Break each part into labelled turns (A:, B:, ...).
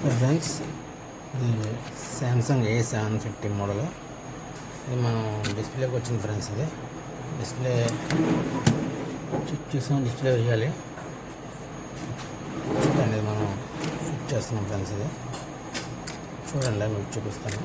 A: Friends, ఇది Samsung A750 model. ఇది మనం డిస్ప్లేకి వచ్చింది ఫ్రెండ్స్. ఇది డిస్ప్లే చెక్ చేసాం, డిస్ప్లే వేయాలి. చూడండి, ఇది మనం ఫిట్ చేస్తున్నాం ఫ్రెండ్స్. ఇది చూడండి, మీకు చూపిస్తాను.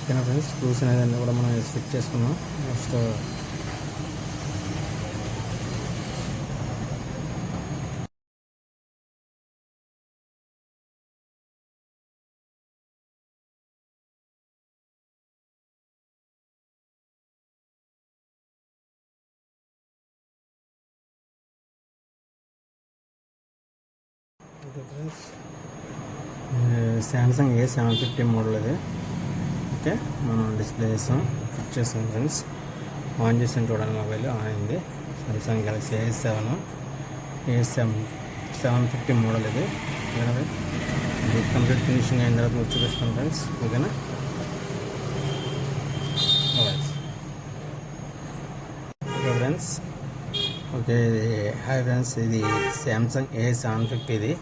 A: ఓకేనా ఫ్రెండ్స్, స్క్రూస్ అనేది కూడా మనం ఫిట్ చేసుకున్నాం. Next okay friends, Samsung A750 model ఇది. ఓకే, మనం డిస్ప్లే చేస్తాం, ఫిట్ చేస్తాం ఫ్రెండ్స్. ఆన్ చేసాం చూడండి, మొబైల్ ఆన్ అయింది. సామ్సంగ్ గెలాక్సీ A750 మోడల్ ఇది. ఓకేనా, ఇది కంప్లీట్ ఫినిషింగ్ అయిన తర్వాత మీకు చూపిస్తాను ఫ్రెండ్స్. ఓకేనా, okay friends. Okay, hi friends, ఇది శాంసంగ్ A750 ఇది.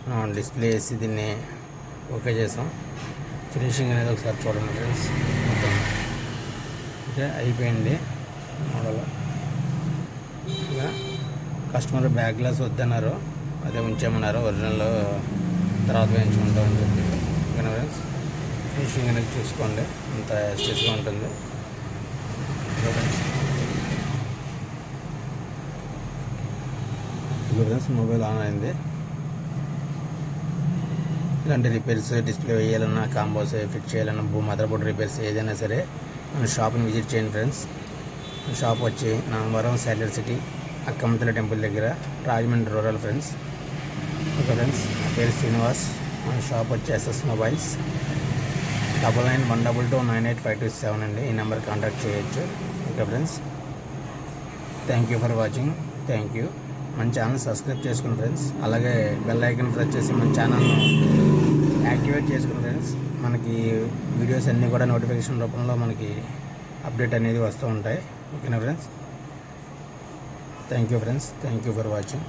A: మనం డిస్ప్లే వేసి దీన్ని ఓకే చేసాం. ఫినిషింగ్ అనేది ఒకసారి చూడండి ఫ్రెండ్స్. మొత్తం ఓకే అయిపోయింది మోడల్. ఇంకా కస్టమర్ బ్యాక్ గ్లాస్ వద్దన్నారు, అదే ఉంచేమన్నారు. ఒరిజినల్ తర్వాత వేయించుకుంటామని చెప్పి. ఓకేనా ఫ్రెండ్స్, ఫినిషింగ్ అనేది చూసుకోండి, అంత స్టిచ్గా ఉంటుంది. ఫ్రెండ్స్, మొబైల్ ఆన్ అయింది. ఇలాంటి రిపేర్స్, డిస్ప్లే వేయాలన్నా, కాంబోస్ ఫిట్ చేయాలన్నా, మదర్ బోర్డ్ రిపేర్స్ ఏదైనా సరే మన షాప్ని విజిట్ చేయండి ఫ్రెండ్స్. షాప్ వచ్చి నామవరం శాటిలైట్ సిటీ అక్కమ్మతల టెంపుల్ దగ్గర, Rajahmundry rural friends. Okay friends, నా పేరు శ్రీనివాస్. మన షాప్ వచ్చి ఎస్ఎస్ మొబైల్స్ 9912298527 అండి. ఈ నెంబర్ కాంటాక్ట్ చేయొచ్చు. Okay friends, thank you for watching. Thank you. మన ఛానల్ సబ్స్క్రైబ్ చేసుకుని ఫ్రెండ్స్, అలాగే బెల్ ఐకన్ ప్రెస్ చేసి మన ఛానల్ను యాక్టివేట్ చేసుకుని ఫ్రెండ్స్. మనకి వీడియోస్ అన్నీ కూడా నోటిఫికేషన్ రూపంలో మనకి అప్డేట్ అనేది వస్తూ ఉంటాయి. ఓకేనా friends, thank you friends, thank you for watching.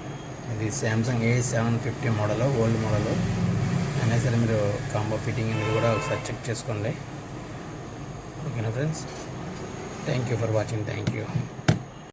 A: ఇది Samsung A750 model, old model అయినా సరే మీరు కాంబో ఫిట్టింగ్ అనేది కూడా ఒకసారి చెక్ చేసుకోండి. ఓకేనా friends, thank you for watching. Thank you.